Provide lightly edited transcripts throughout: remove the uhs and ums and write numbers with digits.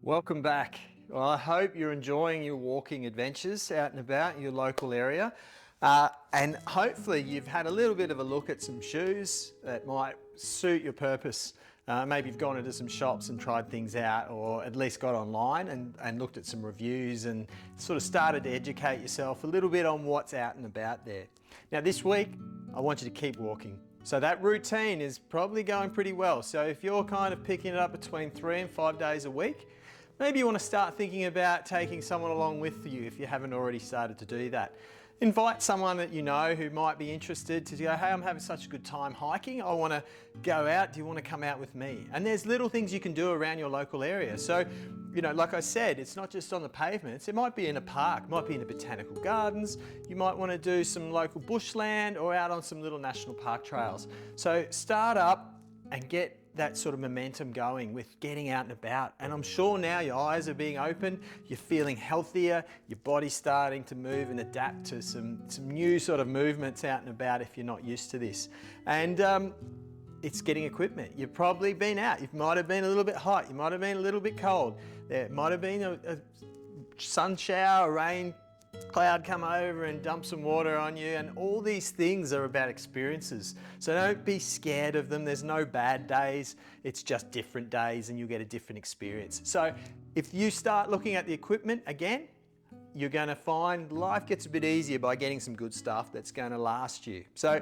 Welcome back. Well, I hope you're enjoying your walking adventures out and about in your local area. And hopefully you've had a little bit of a look at some shoes that might suit your purpose. Maybe you've gone into some shops and tried things out, or at least got online and looked at some reviews and sort of started to educate yourself a little bit on what's out and about there. Now this week, I want you to keep walking. So that routine is probably going pretty well. So if you're kind of picking it up between 3 and 5 days a week, maybe you want to start thinking about taking someone along with you if you haven't already started to do that. Invite someone that you know who might be interested to go, hey, I'm having such a good time hiking. I want to go out. Do you want to come out with me? And there's little things you can do around your local area. So, you know, like I said, it's not just on the pavements. It might be in a park, it might be in the botanical gardens. You might want to do some local bushland or out on some little national park trails. So start up and get that sort of momentum going with getting out and about. And I'm sure now your eyes are being opened, you're feeling healthier, your body's starting to move and adapt to some new sort of movements out and about if you're not used to this. And it's getting equipment. You've probably been out, you might have been a little bit hot, you might have been a little bit cold, there might have been a sun shower, a rain cloud come over and dump some water on you, and all these things are about experiences. So don't be scared of them. There's no bad days, it's just different days and you'll get a different experience. So if you start looking at the equipment again, you're going to find life gets a bit easier by getting some good stuff that's going to last you. So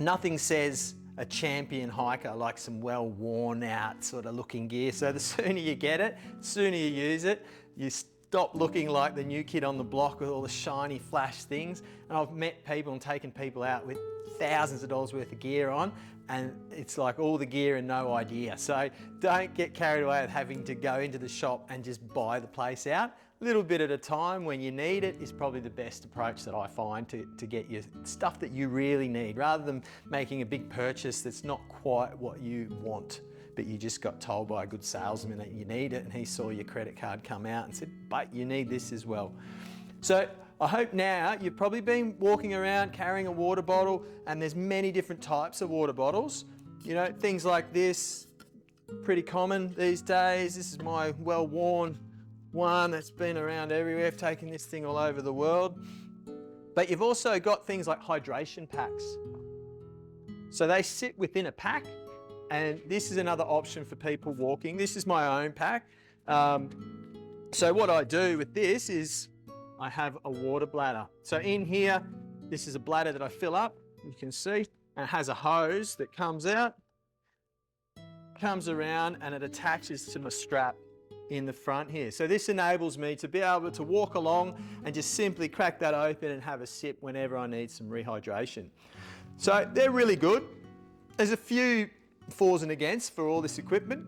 nothing says a champion hiker like some well worn out sort of looking gear. So the sooner you get it, the sooner you use it, you stop looking like the new kid on the block with all the shiny flash things. And I've met people and taken people out with thousands of dollars worth of gear on, and it's like all the gear and no idea. So don't get carried away with having to go into the shop and just buy the place out. A little bit at a time when you need it is probably the best approach that I find to get your stuff that you really need, rather than making a big purchase that's not quite what you want, but you just got told by a good salesman that you need it and he saw your credit card come out and said, but you need this as well. So I hope now you've probably been walking around carrying a water bottle, and there's many different types of water bottles. You know, things like this, pretty common these days. This is my well-worn one that's been around everywhere. I've taken this thing all over the world. But you've also got things like hydration packs. So they sit within a pack, and this is another option for people walking. This is my own pack. So what I do with this is I have a water bladder. So in here, this is a bladder that I fill up, you can see, and it has a hose that comes out, comes around, and it attaches to my strap in the front here. So this enables me to be able to walk along and just simply crack that open and have a sip whenever I need some rehydration. So they're really good. There's a few fors and against for all this equipment.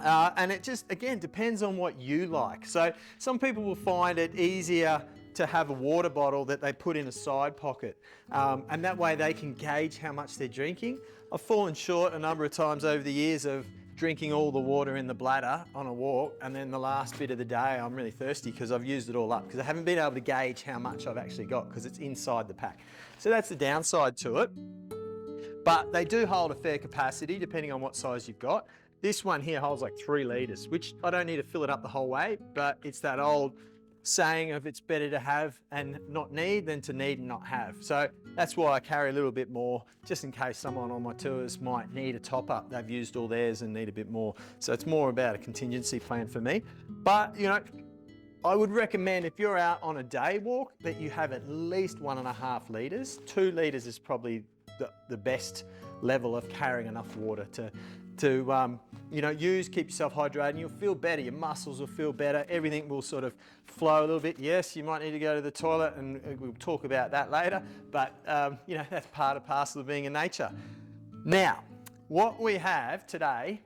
And it just, again, depends on what you like. So some people will find it easier to have a water bottle that they put in a side pocket. And that way they can gauge how much they're drinking. I've fallen short a number of times over the years of drinking all the water in the bladder on a walk, and then the last bit of the day I'm really thirsty because I've used it all up, because I haven't been able to gauge how much I've actually got because it's inside the pack. So that's the downside to it. But they do hold a fair capacity depending on what size you've got. This one here holds like 3 litres, which I don't need to fill it up the whole way, but it's that old saying of it's better to have and not need than to need and not have. So that's why I carry a little bit more, just in case someone on my tours might need a top up. They've used all theirs and need a bit more. So it's more about a contingency plan for me. But, you know, I would recommend if you're out on a day walk that you have at least 1.5 litres. 2 litres is probably the best level of carrying enough water to you know, keep yourself hydrated, and you'll feel better. Your muscles will feel better. Everything will sort of flow a little bit. Yes, you might need to go to the toilet, and we'll talk about that later. But you know, that's part and parcel of being in nature. Now, what we have today,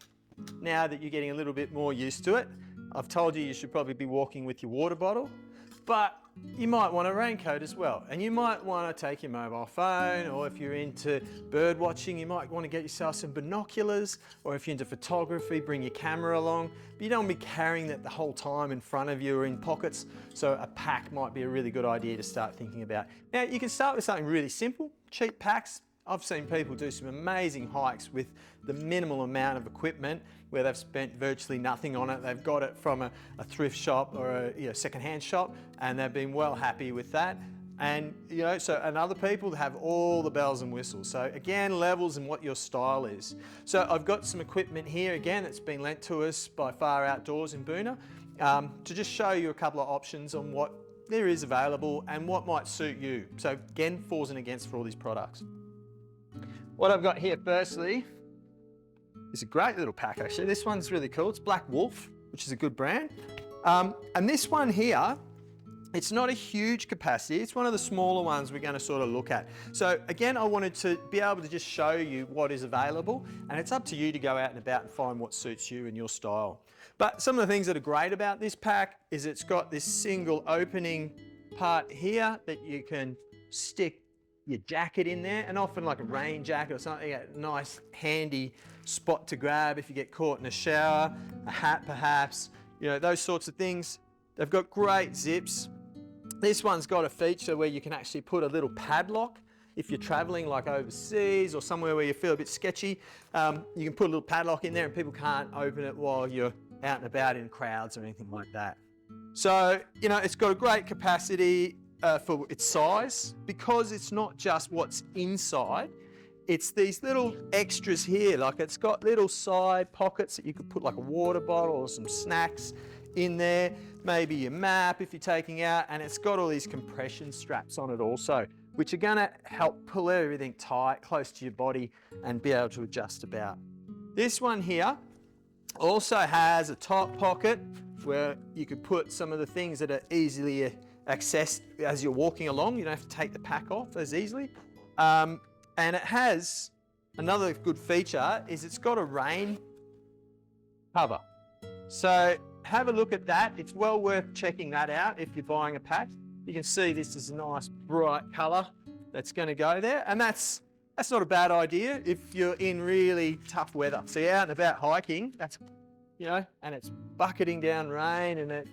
now that you're getting a little bit more used to it, I've told you should probably be walking with your water bottle, but you might want a raincoat as well. And you might want to take your mobile phone, or if you're into bird watching, you might want to get yourself some binoculars, or if you're into photography, bring your camera along. But you don't want to be carrying that the whole time in front of you or in pockets. So a pack might be a really good idea to start thinking about. Now you can start with something really simple, cheap packs, I've seen people do some amazing hikes with the minimal amount of equipment where they've spent virtually nothing on it. They've got it from a thrift shop or a second-hand shop, and they've been well happy with that. And and other people have all the bells and whistles. So again, levels and what your style is. So I've got some equipment here again that's been lent to us by Far Outdoors in Boona to just show you a couple of options on what there is available and what might suit you. So again, fors and against for all these products. What I've got here firstly is a great little pack actually. This one's really cool. It's Black Wolf, which is a good brand. And this one here, it's not a huge capacity. It's one of the smaller ones we're going to sort of look at. So again, I wanted to be able to just show you what is available, and it's up to you to go out and about and find what suits you and your style. But some of the things that are great about this pack is it's got this single opening part here that you can stick your jacket in there, and often like a rain jacket or something, a nice handy spot to grab if you get caught in a shower, a hat perhaps, those sorts of things. They've got great zips. This one's got a feature where you can actually put a little padlock if you're traveling like overseas or somewhere where you feel a bit sketchy. You can put a little padlock in there and people can't open it while you're out and about in crowds or anything like that. So, it's got a great capacity for its size, because it's not just what's inside, it's these little extras here. Like it's got little side pockets that you could put like a water bottle or some snacks in there, maybe your map if you're taking out, and it's got all these compression straps on it also, which are gonna help pull everything tight, close to your body and be able to adjust about. This one here also has a top pocket where you could put some of the things that are easily accessed as you're walking along. You don't have to take the pack off as easily. And it has another good feature is it's got a rain cover. So have a look at that. It's well worth checking that out if you're buying a pack. You can see this is a nice bright colour that's going to go there, and that's not a bad idea if you're in really tough weather. So you're out and about hiking, that's and it's bucketing down rain, and it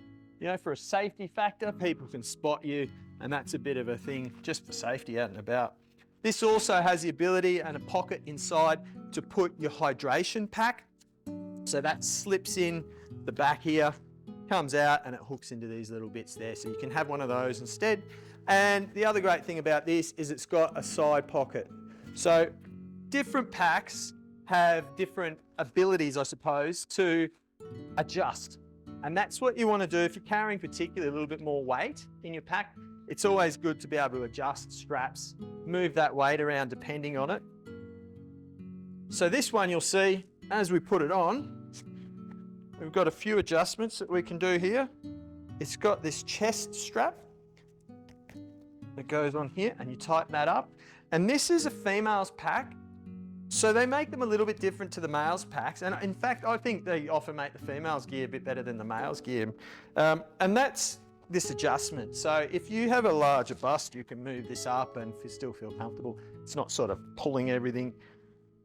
for a safety factor, people can spot you, and that's a bit of a thing just for safety out and about. This also has the ability and a pocket inside to put your hydration pack. So that slips in the back here, comes out, and it hooks into these little bits there. So you can have one of those instead. And the other great thing about this is it's got a side pocket. So different packs have different abilities, I suppose, to adjust. And that's what you want to do if you're carrying particularly a little bit more weight in your pack. It's always good to be able to adjust straps, move that weight around depending on it. So this one you'll see, as we put it on, we've got a few adjustments that we can do here. It's got this chest strap that goes on here, and you tighten that up. And this is a female's pack, so they make them a little bit different to the male's packs. And in fact, I think they often make the female's gear a bit better than the male's gear. And that's this adjustment. So if you have a larger bust, you can move this up and still feel comfortable. It's not sort of pulling everything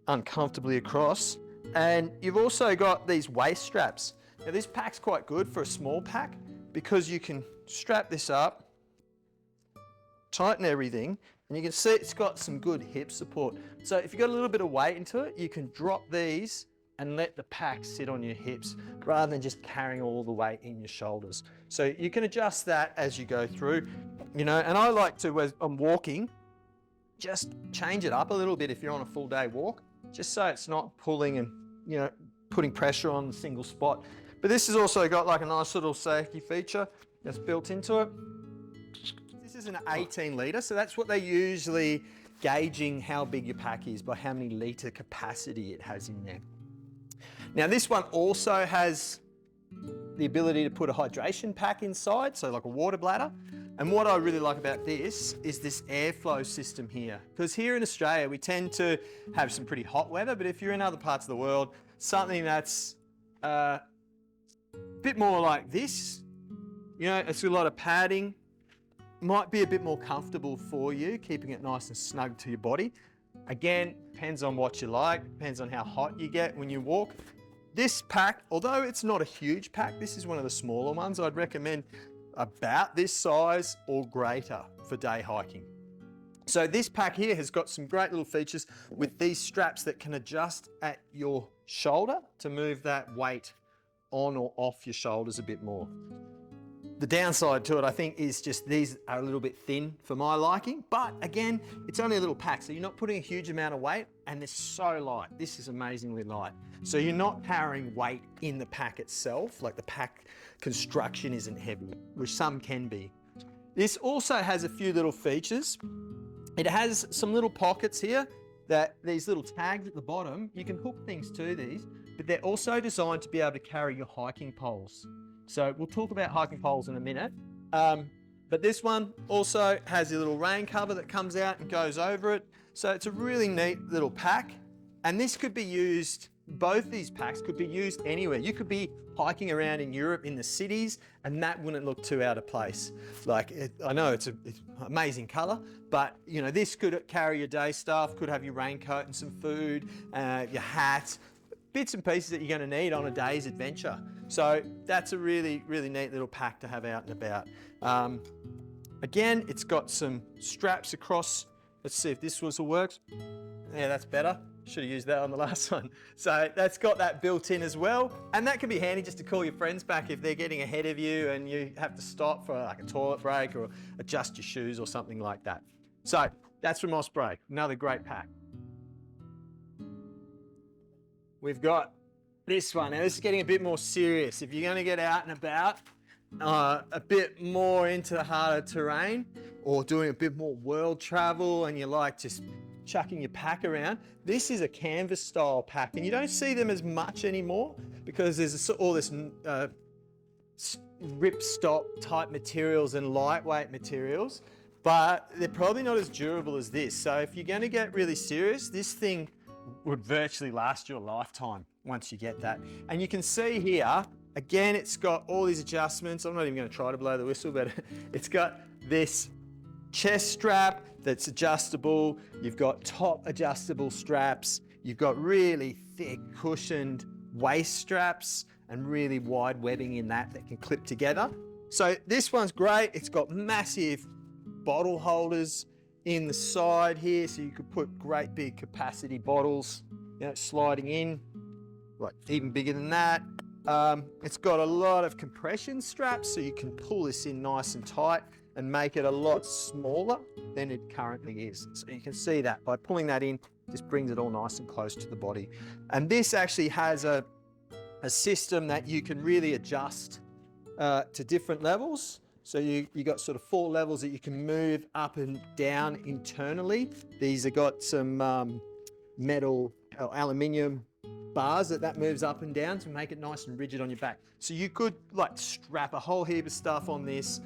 uncomfortably across. And you've also got these waist straps. Now this pack's quite good for a small pack because you can strap this up, tighten everything, and you can see it's got some good hip support. So if you've got a little bit of weight into it, you can drop these and let the pack sit on your hips rather than just carrying all the weight in your shoulders. So you can adjust that as you go through, and I like to, as I'm walking, just change it up a little bit if you're on a full day walk, just so it's not pulling and, putting pressure on the single spot. But this has also got like a nice little safety feature that's built into it. This is an 18 litre, so that's what they're usually gauging how big your pack is, by how many litre capacity it has in there. Now this one also has the ability to put a hydration pack inside, so like a water bladder. And what I really like about this is this airflow system here. Because here in Australia, we tend to have some pretty hot weather, but if you're in other parts of the world, something that's a bit more like this, it's a lot of padding, might be a bit more comfortable for you, keeping it nice and snug to your body. Again, depends on what you like, depends on how hot you get when you walk. This pack, although it's not a huge pack, this is one of the smaller ones. I'd recommend about this size or greater for day hiking. So this pack here has got some great little features with these straps that can adjust at your shoulder to move that weight on or off your shoulders a bit more. The downside to it, I think, is just these are a little bit thin for my liking, but again, it's only a little pack, so you're not putting a huge amount of weight, and they're so light. This is amazingly light. So you're not carrying weight in the pack itself, like the pack construction isn't heavy, which some can be. This also has a few little features. It has some little pockets here that these little tags at the bottom, you can hook things to these, but they're also designed to be able to carry your hiking poles. So we'll talk about hiking poles in a minute. But this one also has a little rain cover that comes out and goes over it. So it's a really neat little pack. And this could be used, both these packs could be used anywhere. You could be hiking around in Europe in the cities and that wouldn't look too out of place. Like, I know it's an amazing color, but you know, this could carry your day stuff, could have your raincoat and some food, your hat, bits and pieces that you're going to need on a day's adventure. So that's a really, really neat little pack to have out and about. Again, it's got some straps across. Let's see if this also works. Yeah, that's better. Should have used that on the last one. So that's got that built in as well. And that can be handy just to call your friends back if they're getting ahead of you and you have to stop for like a toilet break or adjust your shoes or something like that. So that's from Osprey, another great pack. We've got this one. Now this is getting a bit more serious. If you're going to get out and about, a bit more into the harder terrain or doing a bit more world travel and you like just chucking your pack around, this is a canvas style pack and you don't see them as much anymore because there's all this ripstop type materials and lightweight materials, but they're probably not as durable as this. So if you're going to get really serious, this thing would virtually last you a lifetime once you get that. And you can see here, again, it's got all these adjustments. I'm not even going to try to blow the whistle, but it's got this chest strap that's adjustable. You've got top adjustable straps. You've got really thick cushioned waist straps and really wide webbing in that can clip together. So this one's great. It's got massive bottle holders in the side here, so you could put great big capacity bottles, you know, sliding in, like even bigger than that. It's got a lot of compression straps, so you can pull this in nice and tight and make it a lot smaller than it currently is. So you can see that by pulling that in, just brings it all nice and close to the body. And this actually has a system that you can really adjust to different levels. So you got sort of 4 levels that you can move up and down internally. These have got some metal or aluminium bars that moves up and down to make it nice and rigid on your back. So you could like strap a whole heap of stuff on this,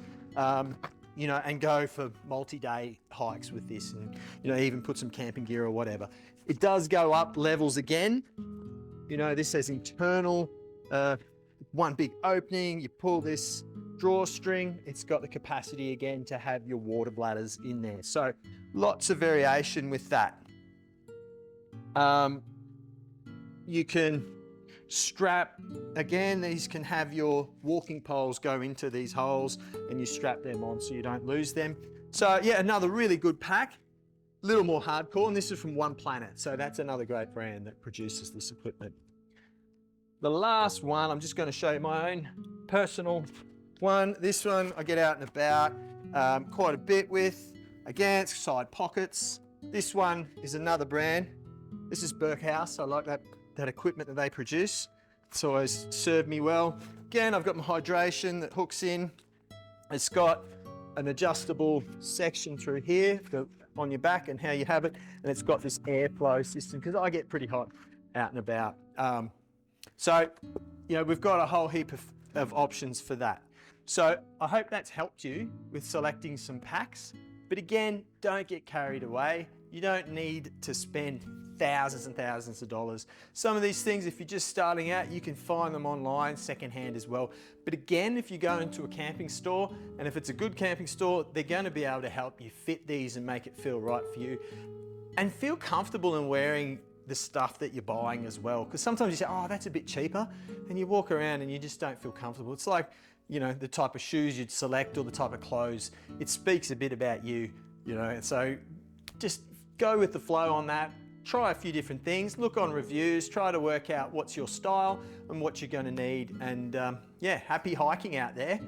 you know, and go for multi-day hikes with this, and you know, even put some camping gear or whatever. It does go up levels again. You know, this says internal, one big opening. You pull this drawstring, it's got the capacity again to have your water bladders in there. So lots of variation with that. You can strap, again, these can have your walking poles go into these holes and you strap them on so you don't lose them. So yeah, another really good pack, a little more hardcore, and this is from One Planet. So that's another great brand that produces this equipment. The last one, I'm just going to show you my own personal one. This one I get out and about quite a bit with. Again, it's side pockets. This one is another brand. This is Burkhouse. I like that equipment that they produce. It's always served me well. Again, I've got my hydration that hooks in. It's got an adjustable section through here on your back and how you have it. And it's got this airflow system because I get pretty hot out and about. So, you know, we've got a whole heap of options for that. So I hope that's helped you with selecting some packs. But again, don't get carried away. You don't need to spend thousands and thousands of dollars. Some of these things, if you're just starting out, you can find them online secondhand as well. But again, if you go into a camping store, and if it's a good camping store, they're going to be able to help you fit these and make it feel right for you. And feel comfortable in wearing the stuff that you're buying as well. Because sometimes you say, oh, that's a bit cheaper. And you walk around and you just don't feel comfortable. It's like, you know, the type of shoes you'd select or the type of clothes. It speaks a bit about you, you know. And so just go with the flow on that. Try a few different things, look on reviews, try to work out what's your style and what you're going to need. And yeah, happy hiking out there.